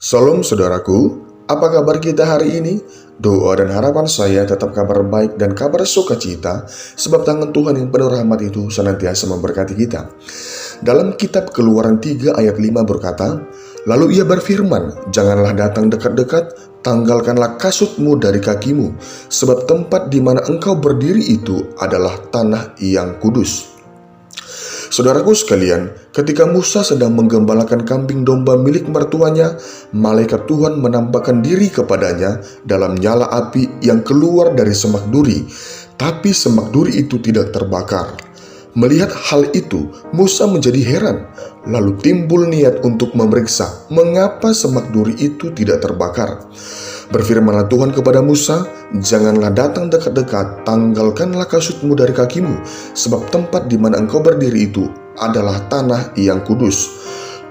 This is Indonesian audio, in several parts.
Salam saudaraku, apa kabar kita hari ini? Doa dan harapan saya tetap kabar baik dan kabar sukacita, sebab tangan Tuhan yang penuh rahmat itu senantiasa memberkati kita. Dalam kitab Keluaran 3 ayat 5 berkata, "Lalu ia berfirman, janganlah datang dekat-dekat, tanggalkanlah kasutmu dari kakimu, sebab tempat di mana engkau berdiri itu adalah tanah yang kudus." Saudaraku sekalian, ketika Musa sedang menggembalakan kambing domba milik mertuanya, malaikat Tuhan menampakkan diri kepadanya dalam nyala api yang keluar dari semak duri, tapi semak duri itu tidak terbakar. Melihat hal itu, Musa menjadi heran, lalu timbul niat untuk memeriksa mengapa semak duri itu tidak terbakar. Berfirmanlah Tuhan kepada Musa, "Janganlah datang dekat-dekat, tanggalkanlah kasutmu dari kakimu, sebab tempat di mana engkau berdiri itu adalah tanah yang kudus."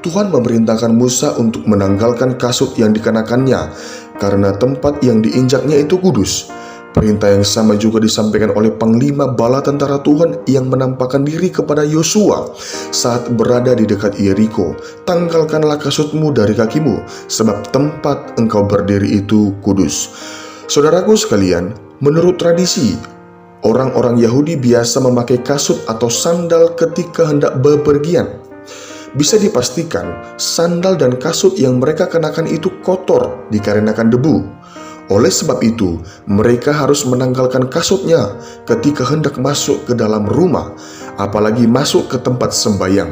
Tuhan memerintahkan Musa untuk menanggalkan kasut yang dikenakannya, karena tempat yang diinjaknya itu kudus. Perintah yang sama juga disampaikan oleh Panglima Bala Tentara Tuhan yang menampakkan diri kepada Yosua saat berada di dekat Yeriko. "Tanggalkanlah kasutmu dari kakimu, sebab tempat engkau berdiri itu kudus." Saudaraku sekalian, menurut tradisi, orang-orang Yahudi biasa memakai kasut atau sandal ketika hendak bepergian. Bisa dipastikan, sandal dan kasut yang mereka kenakan itu kotor dikarenakan debu. Oleh sebab itu, mereka harus menanggalkan kasutnya ketika hendak masuk ke dalam rumah, apalagi masuk ke tempat sembahyang.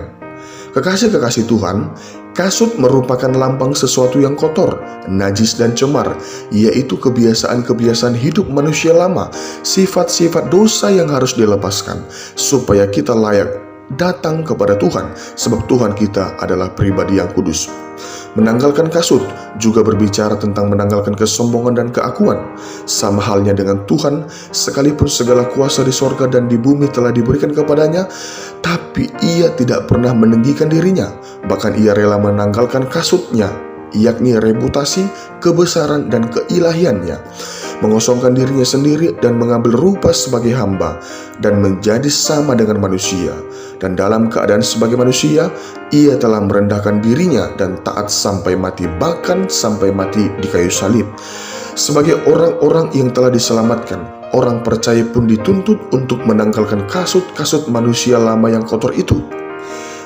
Kekasih-kekasih Tuhan, kasut merupakan lambang sesuatu yang kotor, najis dan cemar, yaitu kebiasaan-kebiasaan hidup manusia lama, sifat-sifat dosa yang harus dilepaskan, supaya kita layak datang kepada Tuhan, sebab Tuhan kita adalah pribadi yang kudus. Menanggalkan kasut juga berbicara tentang menanggalkan kesombongan dan keakuan. Sama halnya dengan Tuhan, sekalipun segala kuasa di sorga dan di bumi telah diberikan kepadanya, tapi ia tidak pernah meninggikan dirinya. Bahkan ia rela menanggalkan kasutnya, yakni reputasi, kebesaran, dan keilahiannya, mengosongkan dirinya sendiri dan mengambil rupa sebagai hamba dan menjadi sama dengan manusia. Dan dalam keadaan sebagai manusia, ia telah merendahkan dirinya dan taat sampai mati, bahkan sampai mati di kayu salib. Sebagai orang-orang yang telah diselamatkan, orang percaya pun dituntut untuk menanggalkan kasut-kasut manusia lama yang kotor itu.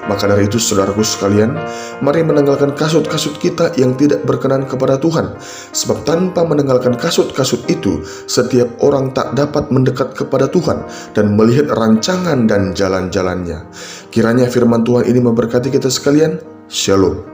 Maka dari itu, saudaraku sekalian, mari menanggalkan kasut-kasut kita yang tidak berkenan kepada Tuhan. Sebab tanpa menanggalkan kasut-kasut itu, setiap orang tak dapat mendekat kepada Tuhan dan melihat rancangan dan jalan-jalannya. Kiranya firman Tuhan ini memberkati kita sekalian. Shalom.